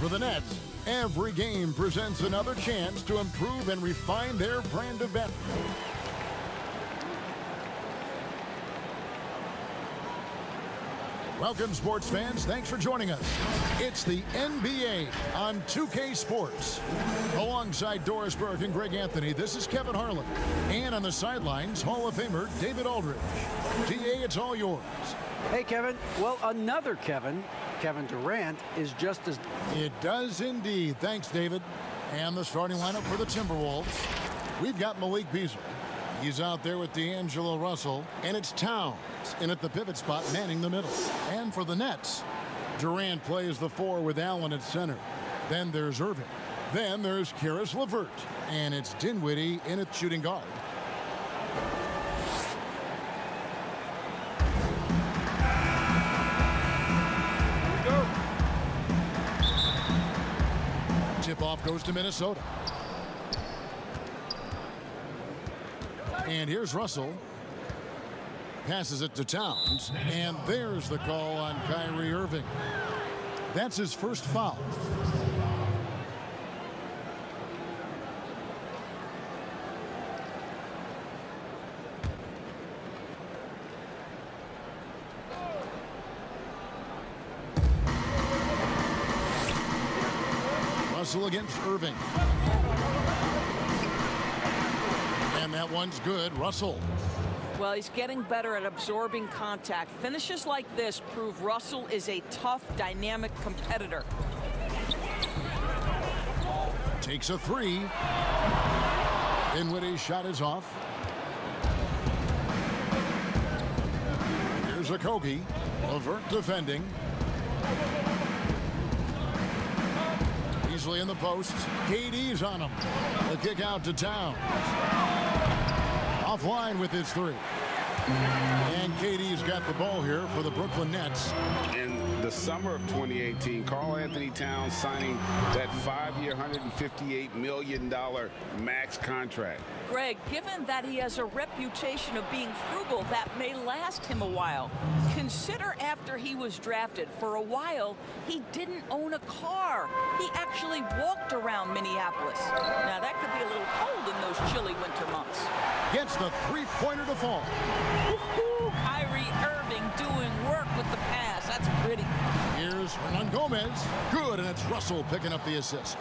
For the Nets, every game presents another chance to improve and refine their brand of bet. Welcome, sports fans. Thanks for joining us. It's the NBA on 2K Sports. Alongside Doris Burke and Greg Anthony, this is Kevin Harlan. And on the sidelines, Hall of Famer David Aldridge. DA, it's all yours. Hey, Kevin. Well, another Kevin Durant, is just as... It does indeed. Thanks, David. And the starting lineup for the Timberwolves. We've got Malik Beasley. He's out there with D'Angelo Russell. And it's Towns in at the pivot spot, manning the middle. And for the Nets, Durant plays the 4 with Allen at center. Then there's Irving. Then there's Caris LeVert. And it's Dinwiddie in at shooting guard. Tip-off goes to Minnesota. And here's Russell. Passes it to Towns. And there's the call on Kyrie Irving. That's his first foul. Russell against Irving. And that one's good. Russell. Well, he's getting better at absorbing contact. Finishes like this prove Russell is a tough, dynamic competitor. Takes a 3. Dinwiddie's shot is off. Here's a Kobe. LeVert defending. Beasley in the post. KD's on him. The kick out to Towns. Offline with his 3. And KD's got the ball here for the Brooklyn Nets. In the summer of 2018, Karl Anthony Towns signing that 5-year, $158 million max contract. Greg, given that he has a reputation of being frugal, that may last him a while. Consider after he was drafted. For a while, he didn't own a car. He actually walked around Minneapolis. Now, that could be a little cold in those chilly winter months. Gets the 3-pointer to fall. Woo-hoo! Kyrie Irving doing work with the pass. That's pretty. Here's Hernan Gomez. Good, and it's Russell picking up the assist.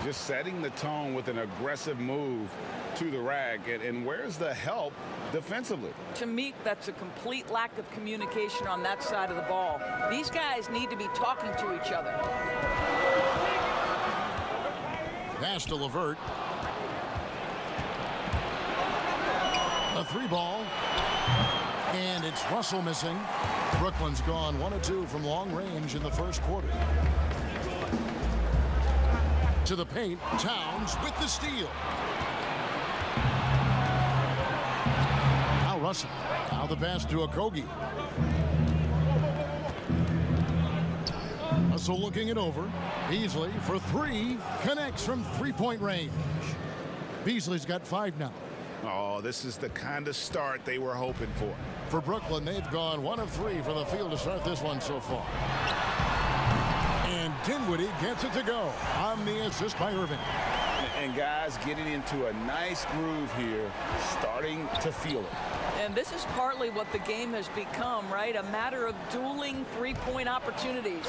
Just setting the tone with an aggressive move to the rack. And where's the help defensively? To me, that's a complete lack of communication on that side of the ball. These guys need to be talking to each other. Pass to LeVert. A 3-ball. And it's Russell missing. Brooklyn's gone 1 of 2 from long range in the first quarter. To the paint, Towns with the steal. Now Russell. Now the pass to Okogie. Russell looking it over. Beasley for 3. Connects from 3-point range. Beasley's got 5 now. Oh, this is the kind of start they were hoping for. For Brooklyn, they've gone 1 of 3 from the field to start this one so far. And Dinwiddie gets it to go on the assist by Irving. And guys getting into a nice groove here, starting to feel it. And this is partly what the game has become, right? A matter of dueling 3-point opportunities.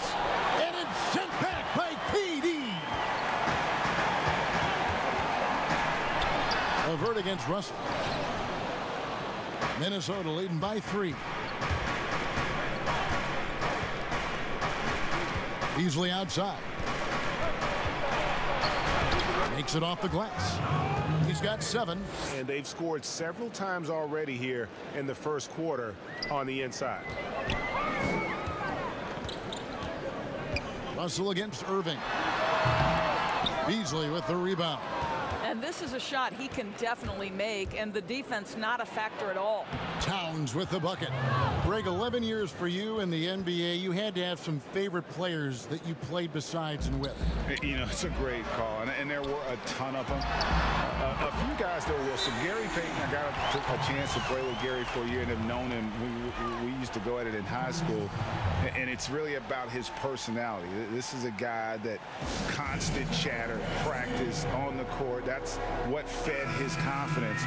And it's sent back by KD. LeVert against Russell. Minnesota leading by 3. Beasley outside. Makes it off the glass. He's got 7. And they've scored several times already here in the first quarter on the inside. Russell against Irving. Beasley with the rebound. And this is a shot he can definitely make, and the defense not a factor at all. Towns with the bucket. Greg, 11 years for you in the NBA. You had to have some favorite players that you played besides and with. You know, it's a great call, and there were a ton of them. A few guys there were. So Gary Payton, I got a chance to play with Gary for a year and have known him. We used to go at it in high school, and it's really about his personality. This is a guy that constant chatter, practice on the court. That's what fed his confidence.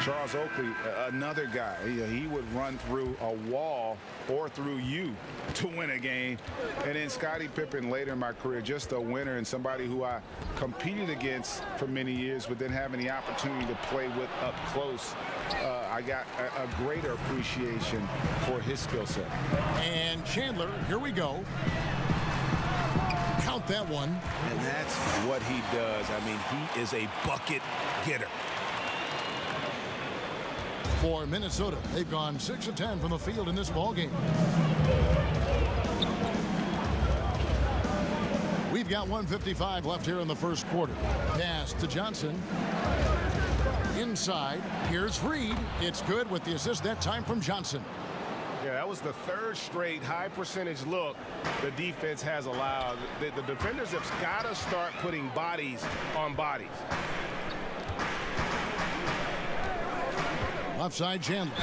Charles Oakley, another guy, he would run through a wall or through you to win a game. And then Scottie Pippen later in my career, just a winner and somebody who I competed against for many years, but then having the opportunity to play with up close, I got a greater appreciation for his skill set. And Chandler, here we go. Count that one. And that's what he does. I mean, he is a bucket getter. For Minnesota, they've gone 6 of 10 from the field in this ballgame. We've got 1:55 left here in the first quarter. Pass to Johnson. Inside. Here's Reed. It's good with the assist that time from Johnson. Yeah, that was the third straight high percentage look the defense has allowed. The defenders have got to start putting bodies on bodies. Left side, Chandler.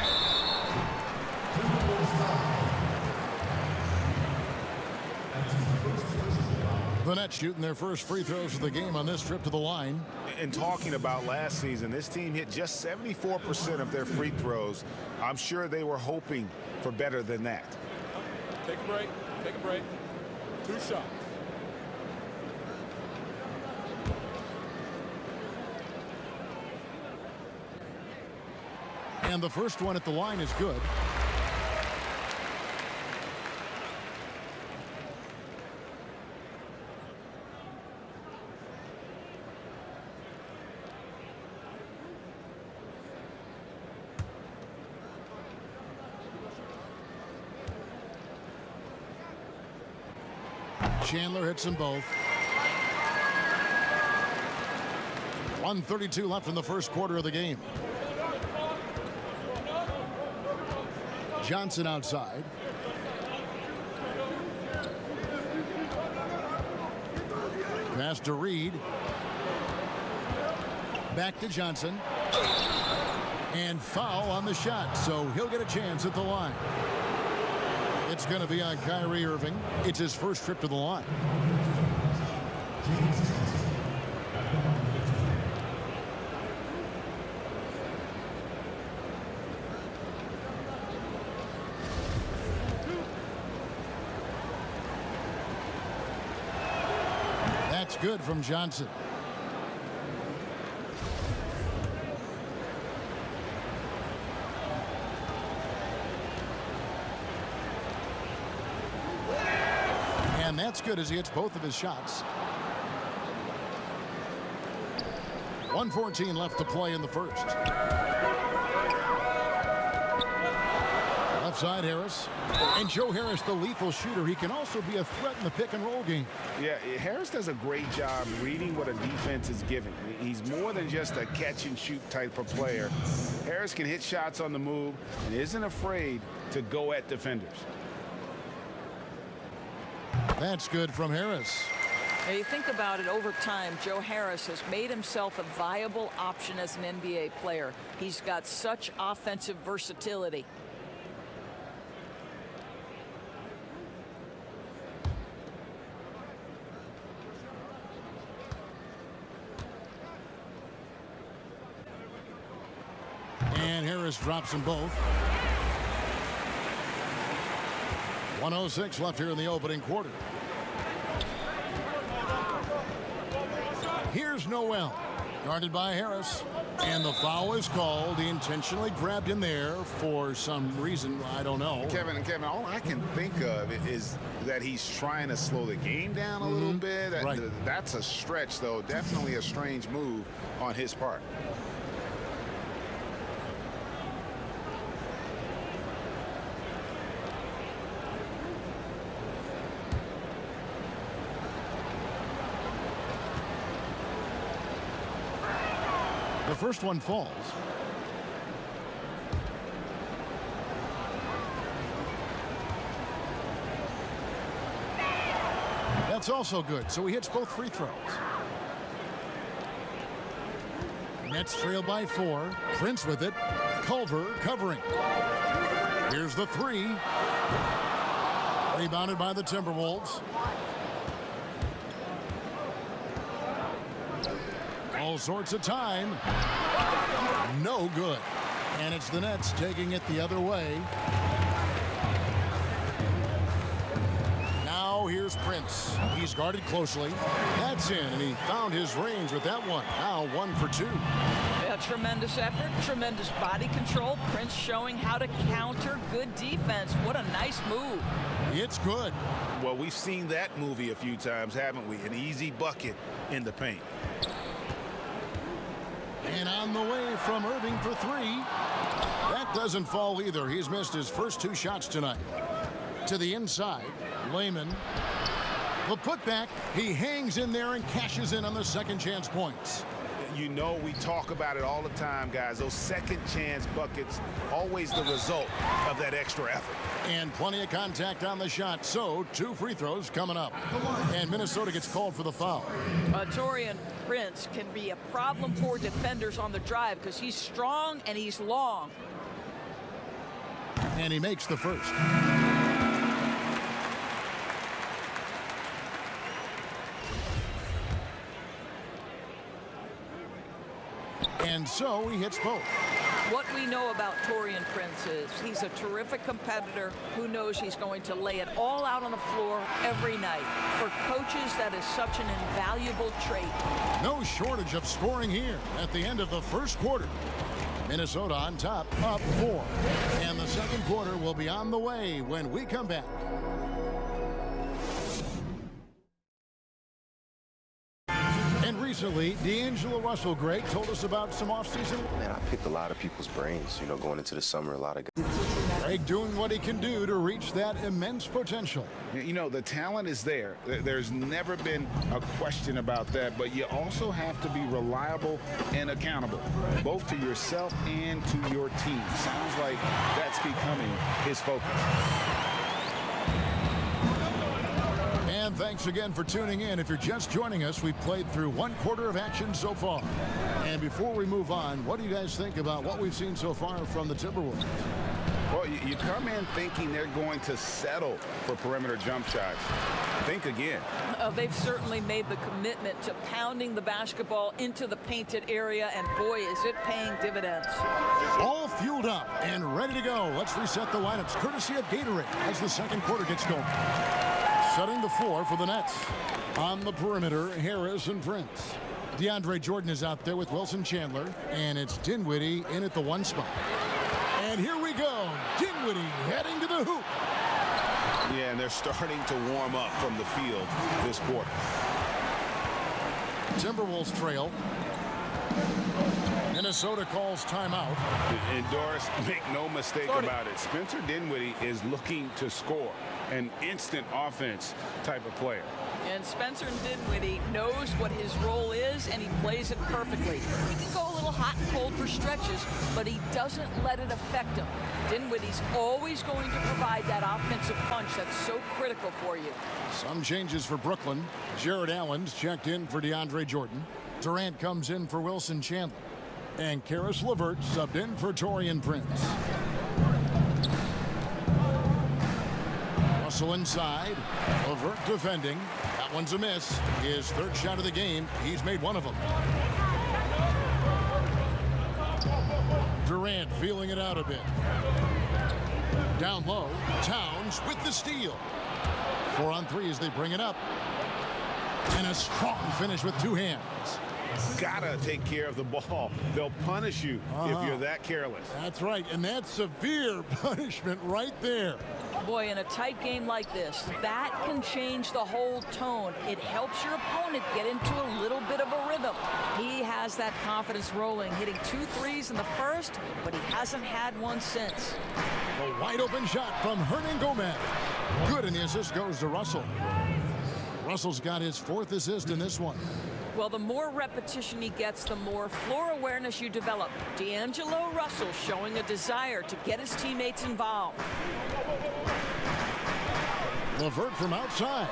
The Nets shooting their first free throws of the game on this trip to the line. And talking about last season, this team hit just 74% of their free throws. I'm sure they were hoping for better than that. Take a break. Take a break. 2 shots. And the first one at the line is good. Chandler hits them both. 1:32 left in the first quarter of the game. Johnson outside. Pass to Reed. Back to Johnson. And foul on the shot, so he'll get a chance at the line. It's going to be on Kyrie Irving. It's his first trip to the line. That's good from Johnson. And that's good as he hits both of his shots. 1:14 left to play in the first. Left side, Harris. And Joe Harris, the lethal shooter. He can also be a threat in the pick and roll game. Yeah, Harris does a great job reading what a defense is giving. He's more than just a catch and shoot type of player. Harris can hit shots on the move and isn't afraid to go at defenders. That's good from Harris. Now you think about it, over time, Joe Harris has made himself a viable option as an NBA player. He's got such offensive versatility. And Harris drops them both. 1:06 left here in the opening quarter. Here's Noel, guarded by Harris. And the foul is called. He intentionally grabbed him there for some reason. I don't know. Kevin, all I can think of is that he's trying to slow the game down a little bit. Right. That's a stretch, though. Definitely a strange move on his part. The first one falls. That's also good, so he hits both free throws. Nets trail by 4. Prince with it. Culver covering. Here's the 3. Rebounded by the Timberwolves. All sorts of time. No good. And it's the Nets taking it the other way. Now here's Prince. He's guarded closely. That's in, and he found his range with that one. Now 1 for 2. Yeah, tremendous effort, tremendous body control. Prince showing how to counter good defense. What a nice move. It's good. Well, we've seen that movie a few times, haven't we? An easy bucket in the paint. And on the way from Irving for 3. That doesn't fall either. He's missed his first 2 shots tonight. To the inside, Layman. The putback, he hangs in there and cashes in on the second chance points. You know, we talk about it all the time, guys. Those second chance buckets, always the result of that extra effort. And plenty of contact on the shot, so 2 free throws coming up. And Minnesota gets called for the foul. Taurean Prince can be a problem for defenders on the drive because he's strong and he's long. And he makes the first. And so he hits both. What we know about Taurean Prince is he's a terrific competitor who knows he's going to lay it all out on the floor every night. For coaches, that is such an invaluable trait. No shortage of scoring here at the end of the first quarter. Minnesota on top, up 4. And the second quarter will be on the way when we come back. Recently, D'Angelo Russell, Greg, told us about some offseason. Man, I picked a lot of people's brains, you know, going into the summer, a lot of guys. Greg doing what he can do to reach that immense potential. You know, the talent is there. There's never been a question about that, but you also have to be reliable and accountable, both to yourself and to your team. Sounds like that's becoming his focus. And thanks again for tuning in. If you're just joining us, we've played through 1 quarter of action so far. And before we move on, what do you guys think about what we've seen so far from the Timberwolves? Well, you come in thinking they're going to settle for perimeter jump shots. Think again. They've certainly made the commitment to pounding the basketball into the painted area, and boy, is it paying dividends. All fueled up and ready to go. Let's reset the lineups, courtesy of Gatorade, as the second quarter gets going. Setting the floor for the Nets. On the perimeter, Harris and Prince. DeAndre Jordan is out there with Wilson Chandler, and it's Dinwiddie in at the 1 spot. And here we go. Dinwiddie heading to the hoop. Yeah, and they're starting to warm up from the field this quarter. Timberwolves trail. Minnesota calls timeout. And Doris, make no mistake about it. Spencer Dinwiddie is looking to score. An instant offense type of player. And Spencer Dinwiddie knows what his role is, and he plays it perfectly. He can go a little hot and cold for stretches, but he doesn't let it affect him. Dinwiddie's always going to provide that offensive punch that's so critical for you. Some changes for Brooklyn. Jared Allen's checked in for DeAndre Jordan. Durant comes in for Wilson Chandler. And Karis LeVert subbed in for Taurean Prince. Russell inside. LeVert defending. That one's a miss. His 3rd shot of the game. He's made 1 of them. Durant feeling it out a bit. Down low. Towns with the steal. 4 on 3 as they bring it up. And a strong finish with 2 hands. Gotta take care of the ball. They'll punish you if you're that careless. That's right, and that's severe punishment right there. Boy, in a tight game like this, that can change the whole tone. It helps your opponent get into a little bit of a rhythm. He has that confidence rolling, hitting 2 threes in the first, but he hasn't had one since. A wide open shot from Hernan Gomez. Good, and the assist goes to Russell. Russell's got his 4th assist in this one. Well, the more repetition he gets, the more floor awareness you develop. D'Angelo Russell showing a desire to get his teammates involved. LeVert from outside.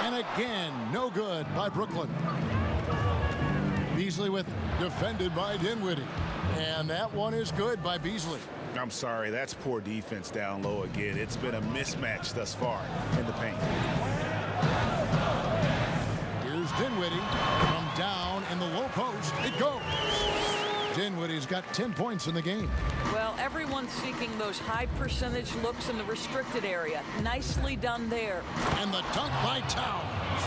And again, no good by Brooklyn. Beasley with it, defended by Dinwiddie. And that one is good by Beasley. I'm sorry, that's poor defense down low again. It's been a mismatch thus far in the paint. Here's Dinwiddie from down in the low post. It goes. Dinwiddie's got 10 points in the game. Well, everyone's seeking those high percentage looks in the restricted area. Nicely done there. And the dunk by Towns.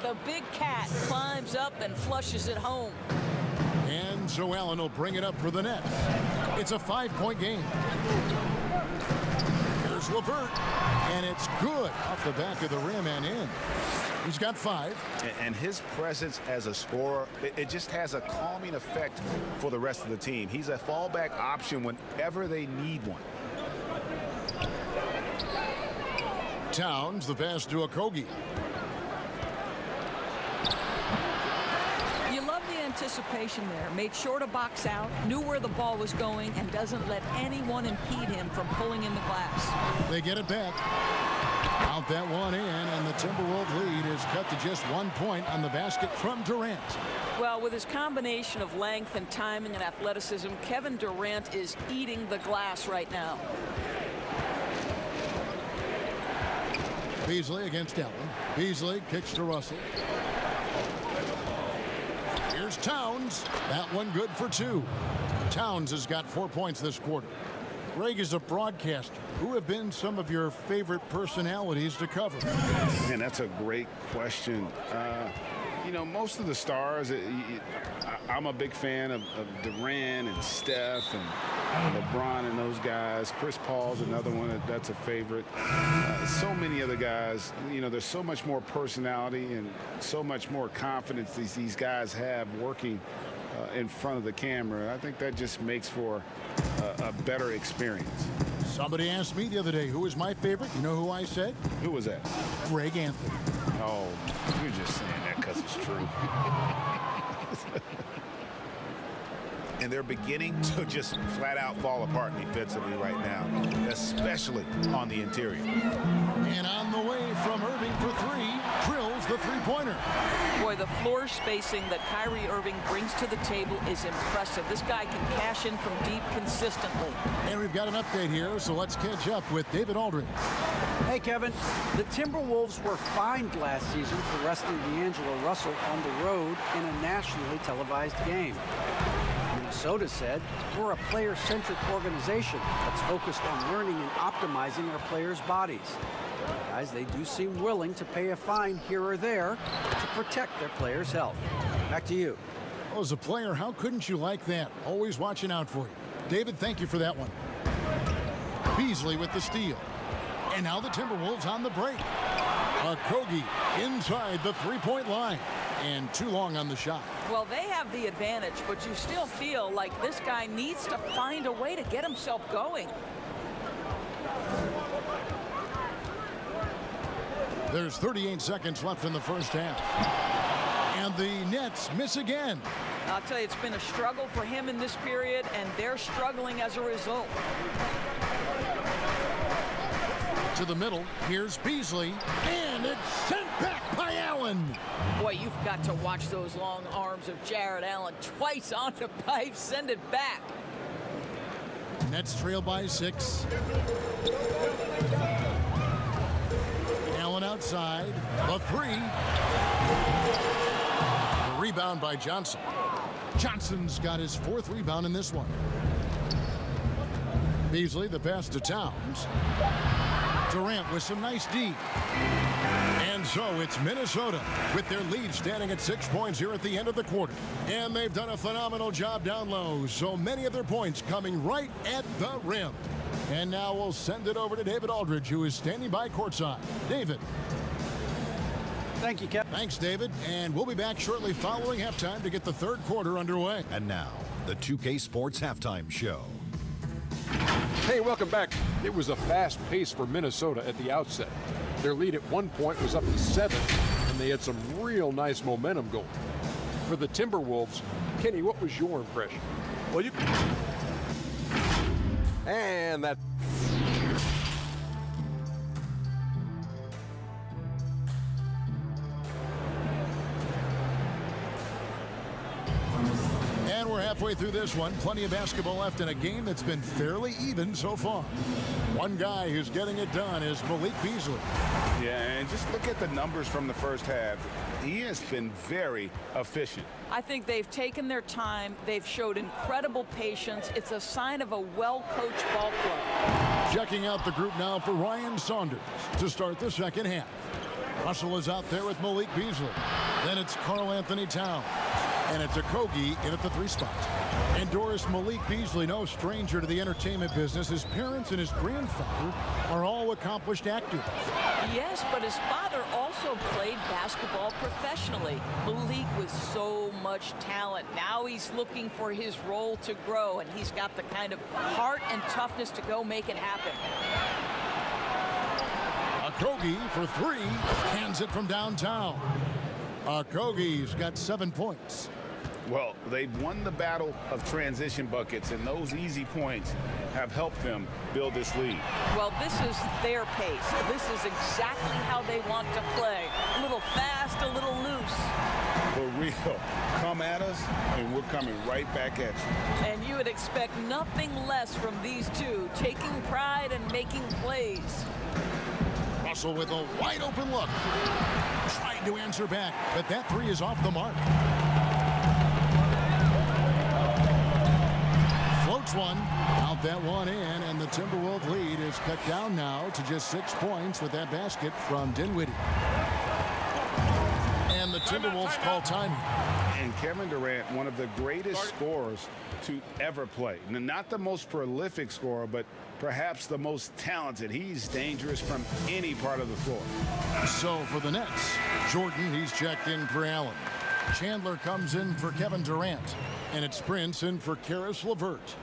The big cat climbs up and flushes it home. And Joe Allen will bring it up for the Nets. It's a 5-point game. Here's LeVert. And it's good off the back of the rim and in. He's got 5. And his presence as a scorer, it just has a calming effect for the rest of the team. He's a fallback option whenever they need one. Towns, the pass to Okogie. You love the anticipation there. Made sure to box out, knew where the ball was going, and doesn't let anyone impede him from pulling in the glass. They get it back. Out that one in, and the Timberwolves lead is cut to just 1 point on the basket from Durant. Well, with his combination of length and timing and athleticism, Kevin Durant is eating the glass right now. Beasley against Allen. Beasley kicks to Russell. Here's Towns. That one good for 2. Towns has got 4 points this quarter. Greg is a broadcaster. Who have been some of your favorite personalities to cover? Man, that's a great question. You know, most of the stars, I'm a big fan of Durant and Steph and LeBron and those guys. Chris Paul's another one that's a favorite. So many other guys, you know, there's so much more personality and so much more confidence these guys have working in front of the camera. I think that just makes for a better experience. Somebody asked me the other day, who is my favorite? You know who I said? Who was that? Greg Anthony. Oh, you're just saying that because it's true. And they're beginning to just flat out fall apart defensively right now, especially on the interior. And on the way from Irving for 3, drills the three-pointer. Boy, the floor spacing that Kyrie Irving brings to the table is impressive. This guy can cash in from deep consistently. And we've got an update here, so let's catch up with David Aldridge. Hey, Kevin. The Timberwolves were fined last season for resting D'Angelo Russell on the road in a nationally televised game. Minnesota said, we're a player-centric organization that's focused on learning and optimizing our players' bodies. Guys, they do seem willing to pay a fine here or there to protect their players' health. Back to you. Well, as a player, how couldn't you like that? Always watching out for you. David, thank you for that one. Beasley with the steal. And now the Timberwolves on the break. Okogie inside the three-point line. And too long on the shot. Well, they have the advantage, but you still feel like this guy needs to find a way to get himself going. There's 38 seconds left in the first half. And the Nets miss again. I'll tell you, it's been a struggle for him in this period, and they're struggling as a result. To the middle, here's Beasley, and it's sent back by Allen. Boy, you've got to watch those long arms of Jared Allen. Twice on the pipe, send it back. Nets trail by 6. Allen outside, the 3. The rebound by Johnson. Johnson's got his 4th rebound in this one. Beasley, the pass to Towns. Durant with some nice D. And so it's Minnesota with their lead standing at 6 points here at the end of the quarter. And they've done a phenomenal job down low. So many of their points coming right at the rim. And now we'll send it over to David Aldridge, who is standing by courtside. David. Thank you, Kevin. Thanks, David. And we'll be back shortly following halftime to get the third quarter underway. And now, the 2K Sports Halftime Show. Hey, welcome back. It was a fast pace for Minnesota at the outset. Their lead at one point was up to 7, and they had some real nice momentum going. For the Timberwolves, Kenny, what was your impression? Well, and that. And we're halfway through this one. Plenty of basketball left in a game that's been fairly even so far. One guy who's getting it done is Malik Beasley. Yeah, and just look at the numbers from the first half. He has been very efficient. I think they've taken their time. They've showed incredible patience. It's a sign of a well-coached ball club. Checking out the group now for Ryan Saunders to start the second half. Russell is out there with Malik Beasley. Then it's Karl Anthony Towns. And it's Okogie in at the 3 spot. And Doris, Malik Beasley, no stranger to the entertainment business. His parents and his grandfather are all accomplished actors. Yes, but his father also played basketball professionally. Malik with so much talent. Now he's looking for his role to grow, and he's got the kind of heart and toughness to go make it happen. Okogie for 3, hands it from downtown. Okogie's got 7 points. Well, they've won the battle of transition buckets, and those easy points have helped them build this lead. Well, this is their pace. This is exactly how they want to play. A little fast, a little loose. For real, come at us, and we're coming right back at you. And you would expect nothing less from these two, taking pride and making plays. Russell with a wide open look. Trying to answer back, but that 3 is off the mark. Floats one. Count that one in, and the Timberwolves lead is cut down now to just 6 points with that basket from Dinwiddie. And the Timberwolves call time. And Kevin Durant, one of the greatest scorers to ever play. Not the most prolific scorer, but perhaps the most talented. He's dangerous from any part of the floor. So for the Nets, Jordan, he's checked in for Allen. Chandler comes in for Kevin Durant. And it's Prince in for Karis LeVert.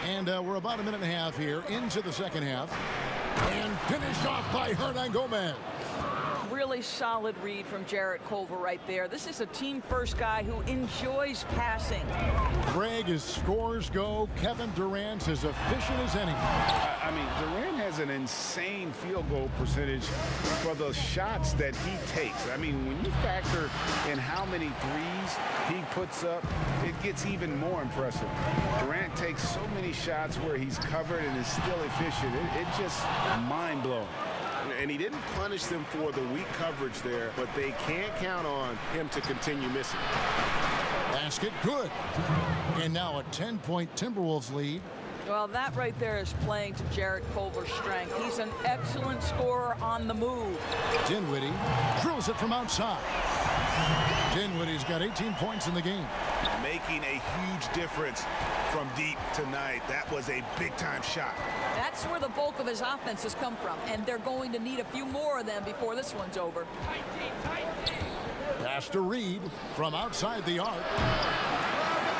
And we're about a minute and a half here into the second half. And finished off by Hernangomez. Really solid read from Jarrett Culver right there. This is a team-first guy who enjoys passing. Greg, as scores go, Kevin Durant's as efficient as any. I mean, Durant has an insane field goal percentage for the shots that he takes. I mean, when you factor in how many threes he puts up, it gets even more impressive. Durant takes so many shots where he's covered and is still efficient. It's just mind-blowing. And he didn't punish them for the weak coverage there, but they can't count on him to continue missing. Basket good. And now a 10-point Timberwolves lead. Well, that right there is playing to Jarrett Culver's strength. He's an excellent scorer on the move. Dinwiddie drills it from outside. Dinwiddie's got 18 points in the game. Making a huge difference from deep tonight. That was a big-time shot. That's where the bulk of his offense has come from, and they're going to need a few more of them before this one's over. Pass to Reed from outside the arc.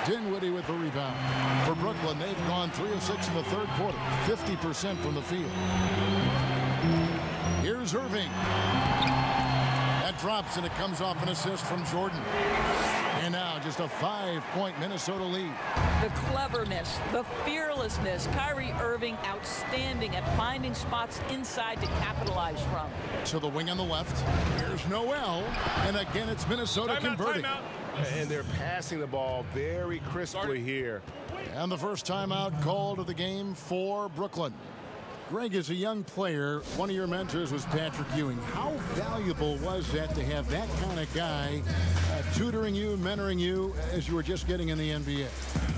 Dinwiddie with the rebound. For Brooklyn, they've gone 3 of 6 in the third quarter, 50% from the field. Here's Irving. That drops, and it comes off an assist from Jordan. And now just a 5-point Minnesota lead. The cleverness, the fearlessness. Kyrie Irving outstanding at finding spots inside to capitalize from. To the wing on the left. Here's Noel. And again, it's Minnesota converting. And they're passing the ball very crisply here. And the first timeout called of the game for Brooklyn. Greg, as a young player, one of your mentors was Patrick Ewing. How valuable was that to have that kind of guy tutoring you, mentoring you as you were just getting in the NBA?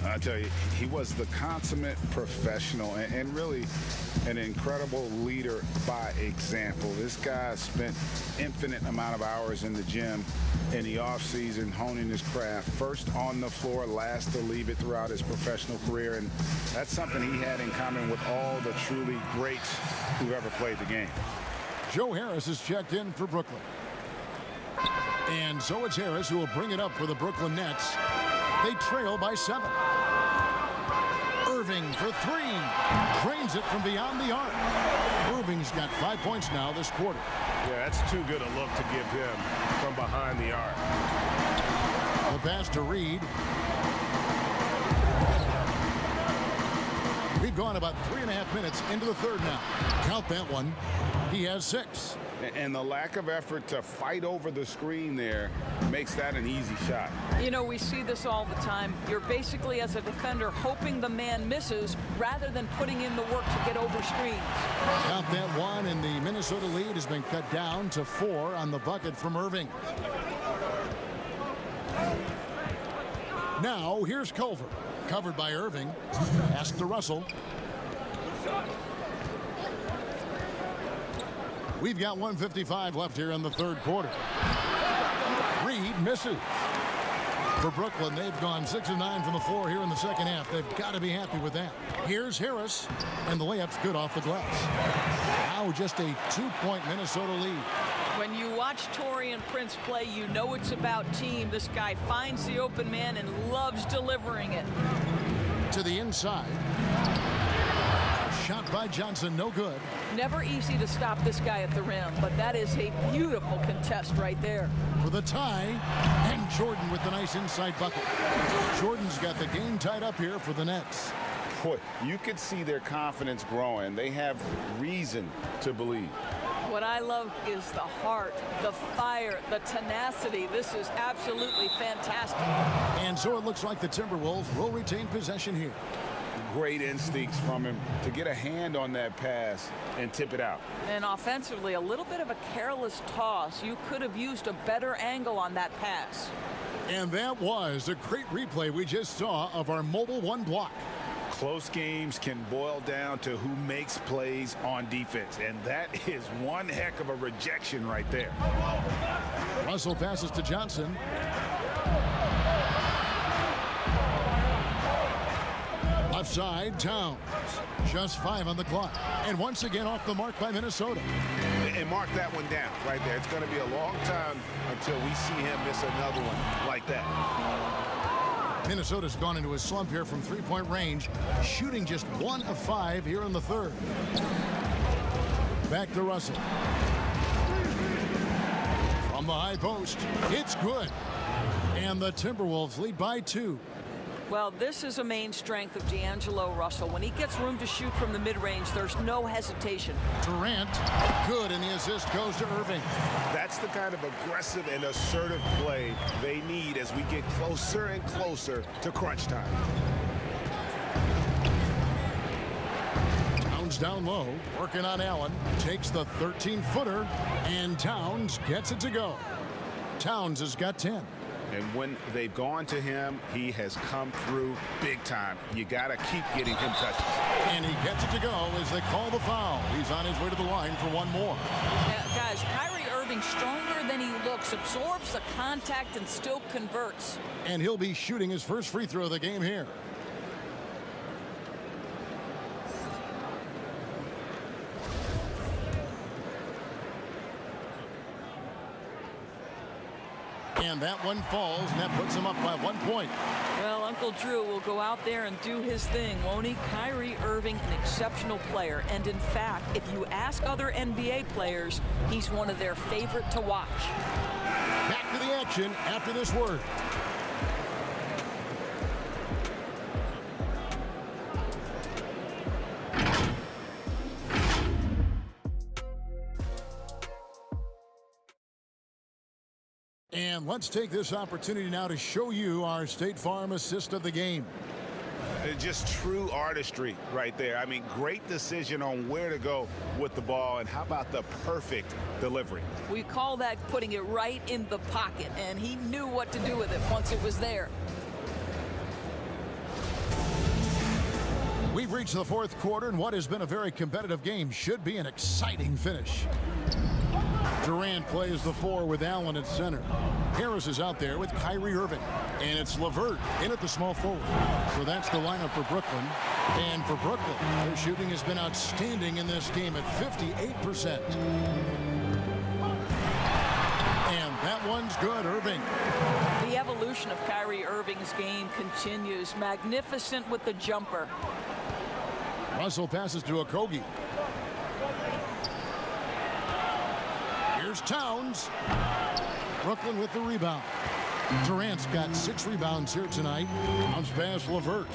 I tell you, he was the consummate professional and really an incredible leader by example. This guy spent infinite amount of hours in the gym in the offseason honing his craft, first on the floor, last to leave it throughout his professional career. And that's something he had in common with all the truly greats who've ever played the game. Joe Harris is checked in for Brooklyn. And so it's Harris who will bring it up for the Brooklyn Nets. They trail by 7. Irving for 3. Drains it from beyond the arc. Irving's got 5 points now this quarter. Yeah, that's too good a look to give him from behind the arc. The pass to Reed. We've gone about 3.5 minutes into the third now. Count that one. He has 6. And the lack of effort to fight over the screen there makes that an easy shot. You know, we see this all the time. You're basically, as a defender, hoping the man misses rather than putting in the work to get over screens. Count that one, and the Minnesota lead has been cut down to 4 on the bucket from Irving. Now, here's Culver. Covered by Irving. Pass to Russell. We've got 1:55 left here in the third quarter. Reed misses. For Brooklyn, they've gone 6 of 9 from the floor here in the second half. They've got to be happy with that. Here's Harris, and the layup's good off the glass. Now just a 2-point Minnesota lead. When you watch Taurean Prince play, you know it's about team. This guy finds the open man and loves delivering it. To the inside. Shot by Johnson, no good. Never easy to stop this guy at the rim, but that is a beautiful contest right there. For the tie, and Jordan with the nice inside bucket. Jordan's got the game tied up here for the Nets. Boy, you could see their confidence growing. They have reason to believe. What I love is the heart, the fire, the tenacity. This is absolutely fantastic. And so it looks like the Timberwolves will retain possession here. Great instincts from him to get a hand on that pass and tip it out. And offensively, a little bit of a careless toss. You could have used a better angle on that pass. And that was a great replay we just saw of our mobile one block. Close games can boil down to who makes plays on defense, and that is one heck of a rejection right there. Russell passes to Johnson. Left side, Towns. Just 5 on the clock. And once again off the mark by Minnesota. And mark that one down right there. It's going to be a long time until we see him miss another one like that. Minnesota's gone into a slump here from three-point range, shooting just 1 of 5 here in the third. Back to Russell. From the high post, it's good. And the Timberwolves lead by 2. Well, this is a main strength of D'Angelo Russell. When he gets room to shoot from the mid-range, there's no hesitation. Durant, good, and the assist goes to Irving. That's the kind of aggressive and assertive play they need as we get closer and closer to crunch time. Towns down low, working on Allen, takes the 13-footer, and Towns gets it to go. Towns has got 10. And when they've gone to him, he has come through big time. You got to keep getting him touches. And he gets it to go as they call the foul. He's on his way to the line for one more. Yeah, guys, Kyrie Irving, stronger than he looks, absorbs the contact and still converts. And he'll be shooting his first free throw of the game here. And that one falls, and that puts him up by 1 point. Well, Uncle Drew will go out there and do his thing, won't he? Kyrie Irving, an exceptional player. And in fact, if you ask other NBA players, he's one of their favorite to watch. Back to the action after this word. And let's take this opportunity now to show you our State Farm assist of the game. Just true artistry right there. I mean, great decision on where to go with the ball, and how about the perfect delivery? We call that putting it right in the pocket, and he knew what to do with it once it was there. We've reached the fourth quarter, and what has been a very competitive game should be an exciting finish. Durant plays the 4 with Allen at center. Harris is out there with Kyrie Irving. And it's LeVert in at the small forward. So that's the lineup for Brooklyn. And for Brooklyn, their shooting has been outstanding in this game at 58%. And that one's good, Irving. The evolution of Kyrie Irving's game continues. Magnificent with the jumper. Russell passes to Okogie. Here's Towns. Brooklyn with the rebound. Durant's got 6 rebounds here tonight. Comes past LeVert.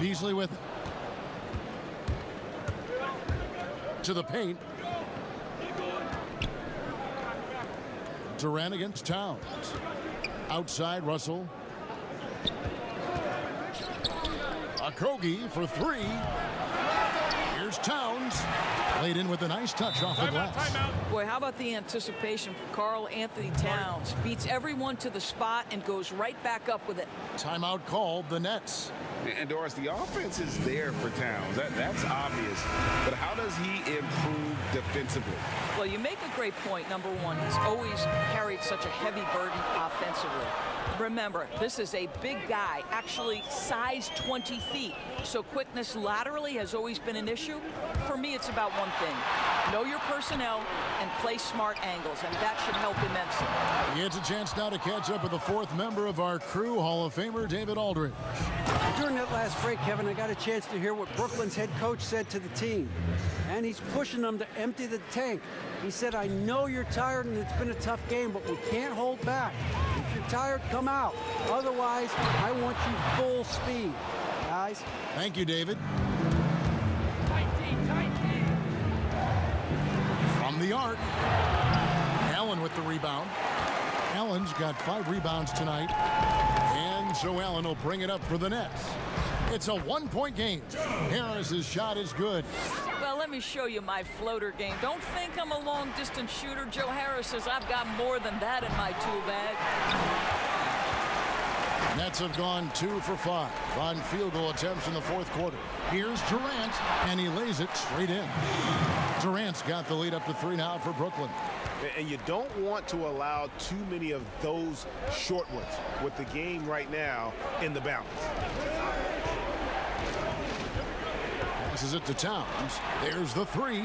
Beasley with it. To the paint. Durant against Towns. Outside, Russell. Okogie for three. Here's Towns. Laid in with a nice touch off the glass. Boy, how about the anticipation for Karl Anthony Towns? Beats everyone to the spot and goes right back up with it. Timeout called, the Nets. And Doris, the offense is there for Towns. That's obvious. But how does he improve defensively? Well, you make a great point. Number one, he's always carried such a heavy burden offensively. Remember, this is a big guy, actually size 20 feet. So quickness laterally has always been an issue. For me, it's about one thing. Know your personnel and play smart angles, and that should help immensely. He gets a chance now to catch up with the fourth member of our crew, Hall of Famer David Aldridge. During that last break, Kevin, I got a chance to hear what Brooklyn's head coach said to the team. And he's pushing them to empty the tank. He said, I know you're tired and it's been a tough game, but we can't hold back. If you're tired, come out. Otherwise, I want you full speed. Guys. Thank you, David. From the arc. Allen with the rebound. Allen's got 5 rebounds tonight. And so Allen will bring it up for the Nets. It's a one-point game. Harris's shot is good. Well, let me show you my floater game. Don't think I'm a long-distance shooter. Joe Harris says I've got more than that in my tool bag. Nets have gone 2 for 5 on field goal attempts in the fourth quarter. Here's Durant, and he lays it straight in. Durant's got the lead up to 3 now for Brooklyn. And you don't want to allow too many of those short ones with the game right now in the balance. Passes it to Towns. There's the 3.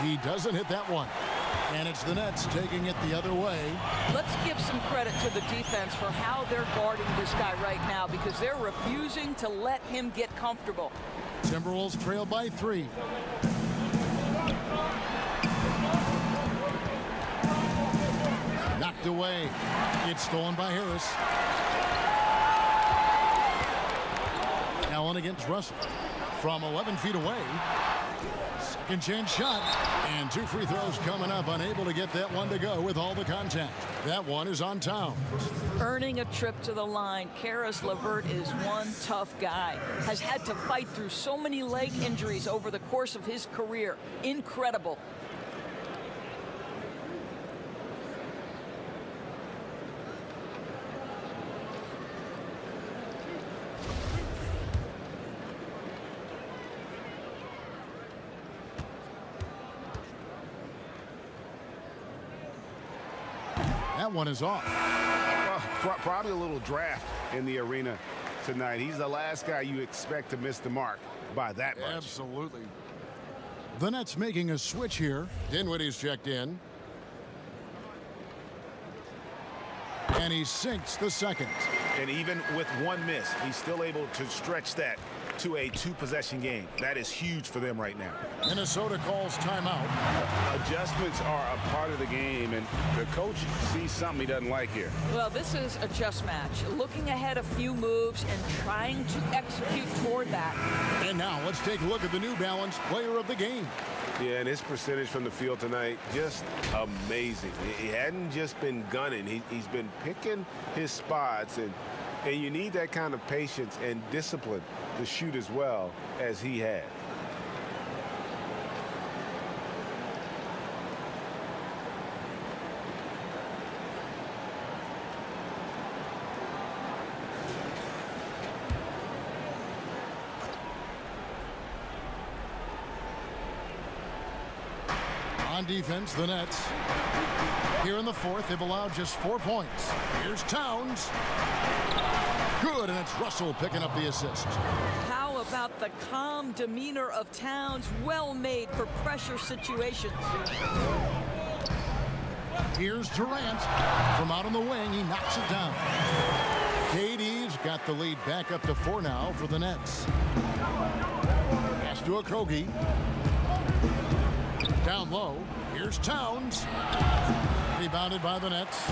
He doesn't hit that one. And it's the Nets taking it the other way. Let's give some credit to the defense for how they're guarding this guy right now, because they're refusing to let him get comfortable. Timberwolves trail by 3. Knocked away. It's stolen by Harris. Allen against Russell. From 11 feet away. Second chance shot. And 2 free throws coming up. Unable to get that one to go with all the contact. That one is on Towns. Earning a trip to the line, Karis LeVert is one tough guy. Has had to fight through so many leg injuries over the course of his career. Incredible. That one is off. Well, probably a little draft in the arena tonight. He's the last guy you expect to miss the mark by that much. Absolutely. The Nets making a switch here. Dinwiddie's checked in. And he sinks the second. And even with one miss, he's still able to stretch that to a 2-possession game. That is huge for them right now. Minnesota calls timeout. Adjustments are a part of the game, and the coach sees something he doesn't like here. Well, this is a chess match. Looking ahead a few moves and trying to execute toward that. And now let's take a look at the New Balance player of the game. Yeah, and his percentage from the field tonight, just amazing. He hadn't just been gunning. He's been picking his spots, and you need that kind of patience and discipline to shoot as well as he had. On defense, the Nets. Here in the fourth, they've allowed just 4 points. Here's Towns. Good, and it's Russell picking up the assist. How about the calm demeanor of Towns? Well made for pressure situations. Here's Durant. From out on the wing, he knocks it down. KD's got the lead back up to 4 now for the Nets. Pass to Okogie. Down low. Here's Towns. Rebounded by the Nets.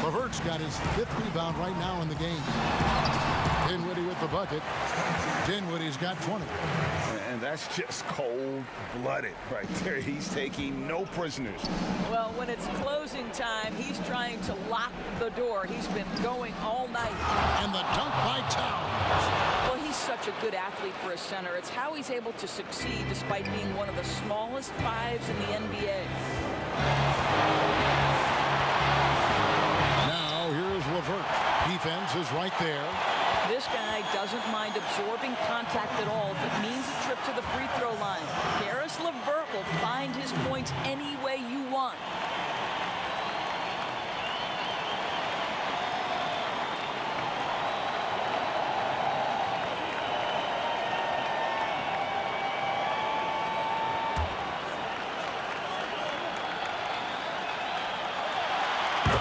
LeVert's got his 5th rebound right now in the game. Dinwiddie with the bucket. Dinwiddie's got 20. And that's just cold-blooded right there. He's taking no prisoners. Well, when it's closing time, he's trying to lock the door. He's been going all night. And the dunk by Towns. Well, he's such a good athlete for a center. It's how he's able to succeed despite being one of the smallest fives in the NBA. Now here's LeVert. Defense is right there. This guy doesn't mind absorbing contact at all if it means a trip to the free throw line. Karis LeVert will find his points any way you want.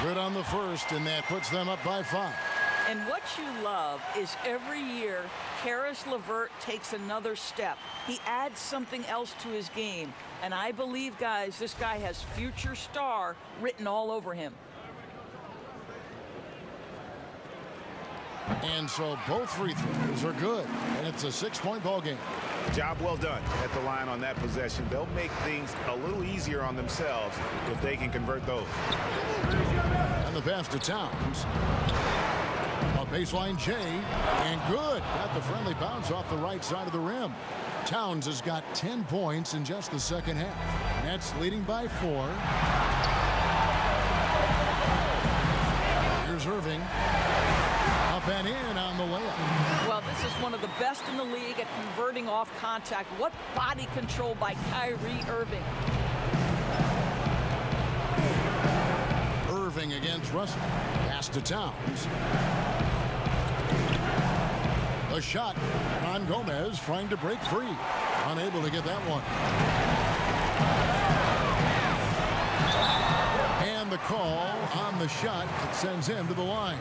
Good on the first, and that puts them up by 5. And what you love is every year, Karis LeVert takes another step. He adds something else to his game. And I believe, guys, this guy has future star written all over him. And so both free throws are good, and it's a 6-point ball game. Job well done at the line on that possession. They'll make things a little easier on themselves if they can convert those. And the pass to Towns. A baseline J, and good. Got the friendly bounce off the right side of the rim. Towns has got 10 points in just the second half. Nets leading by 4. Here's Irving. Up and in on the layup. Well, this is one of the best in the league at converting off contact. What body control by Kyrie Irving. Irving against Russell. Pass to Towns. The shot. Ron Gomez trying to break free. Unable to get that one. And the call on the shot that sends him to the line.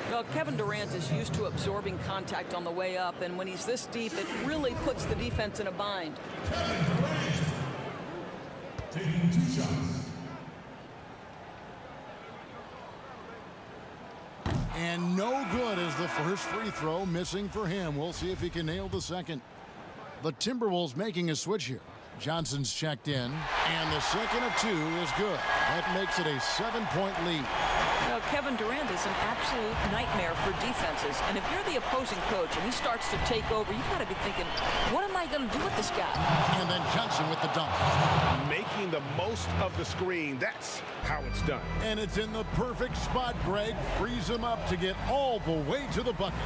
Well, Kevin Durant is used to absorbing contact on the way up, and when he's this deep, it really puts the defense in a bind. Kevin Durant taking 2 shots. And no good as the first free throw missing for him. We'll see if he can nail the second. The Timberwolves making a switch here. Johnson's checked in, and the second of 2 is good. That makes it a 7-point lead. Now, Kevin Durant is an absolute nightmare for defenses, and if you're the opposing coach and he starts to take over, you've got to be thinking, what am I going to do with this guy? And then Johnson with the dunk. Making the most of the screen, that's how it's done. And it's in the perfect spot, Greg. Frees him up to get all the way to the bucket.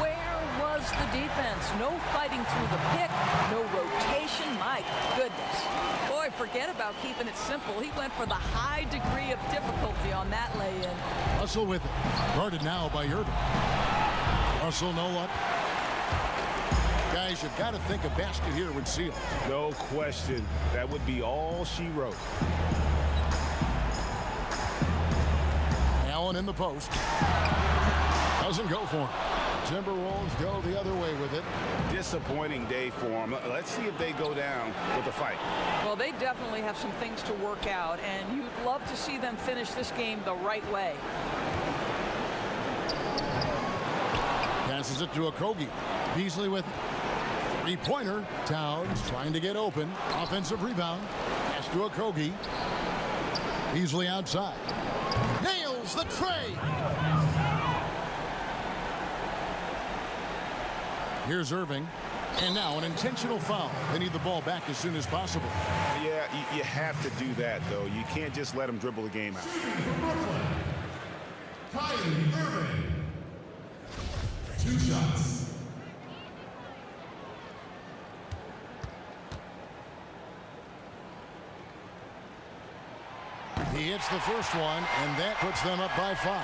Where was the defense? No fighting through the pick, no rotation. My goodness. Boy, forget about keeping it simple. He went for the high degree of difficulty on that lay-in. Russell with it. Guarded now by Irving. Russell no luck. Guys, you've got to think a basket here would seal. No question. That would be all she wrote. Allen in the post. Doesn't go for him. Timberwolves go the other way with it. Disappointing day for them. Let's see if they go down with a fight. Well, they definitely have some things to work out, and you'd love to see them finish this game the right way. Passes it to Okogie. Beasley with it. Three-pointer. Towns trying to get open. Offensive rebound. Pass to Okogie. Beasley outside. Nails the tray. Here's Irving. And now an intentional foul. They need the ball back as soon as possible. Yeah, you have to do that, though. You can't just let them dribble the game out. Kyrie Irving. 2 shots. He hits the first one, and that puts them up by 5.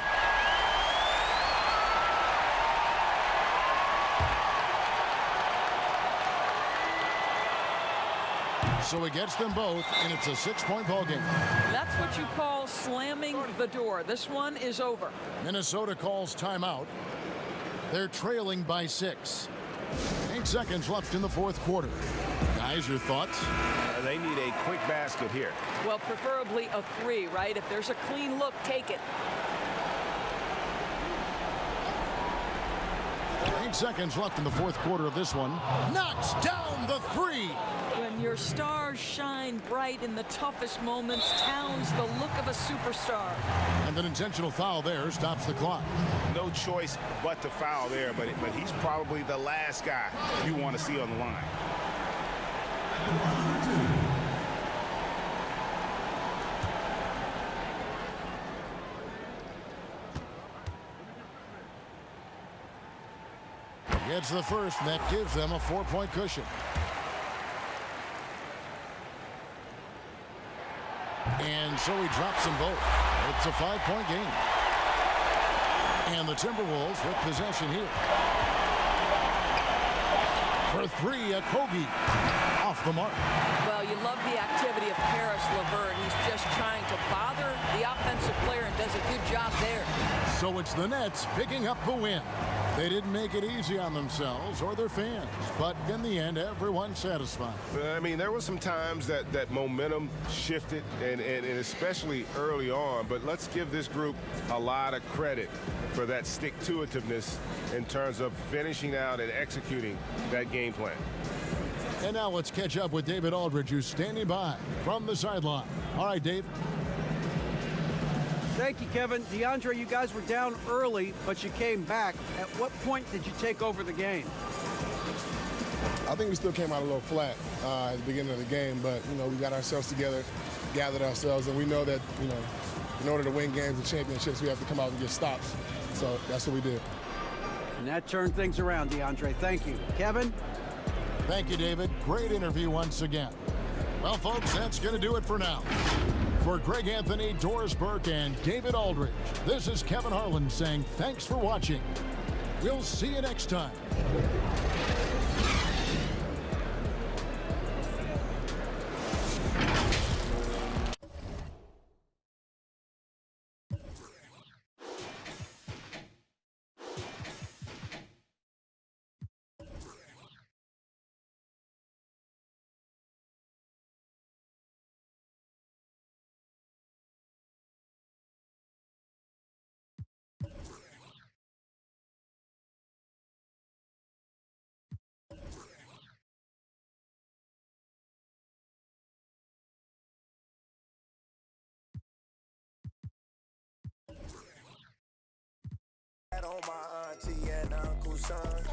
So he gets them both, and it's a 6-point ball game. That's what you call slamming the door. This one is over. Minnesota calls timeout. They're trailing by 6. 8 seconds left in the fourth quarter. Guys, your thoughts? They need a quick basket here. Well, preferably a 3, right? If there's a clean look, take it. 8 seconds left in the fourth quarter of this one. Knocks down the three. When your stars shine bright in the toughest moments, Towns the look of a superstar. And an intentional foul there stops the clock. No choice but to foul there, but he's probably the last guy you want to see on the line. Gets the first, and that gives them a 4-point cushion. And so he drops them both. It's a 5-point game. And the Timberwolves with possession here. For three, a Kobe off the mark. Well, you love the activity of Paris LeVert. He's just trying to bother the offensive player and does a good job there. So it's the Nets picking up the win. They didn't make it easy on themselves or their fans, but in the end, everyone's satisfied. I mean, there were some times that momentum shifted, and especially early on, but let's give this group a lot of credit for that stick-to-itiveness in terms of finishing out and executing that game plan. And now let's catch up with David Aldridge, who's standing by from the sideline. All right, Dave. Thank you, Kevin. DeAndre, you guys were down early, but you came back. At what point did you take over the game? I think we still came out a little flat at the beginning of the game, but, we got ourselves together, gathered ourselves, and we know that, in order to win games and championships, we have to come out and get stops. So that's what we did. And that turned things around, DeAndre. Thank you. Kevin? Thank you, David. Great interview once again. Well, folks, that's going to do it for now. For Greg Anthony, Doris Burke, and David Aldridge, this is Kevin Harlan saying thanks for watching. We'll see you next time. On my auntie and uncle's son.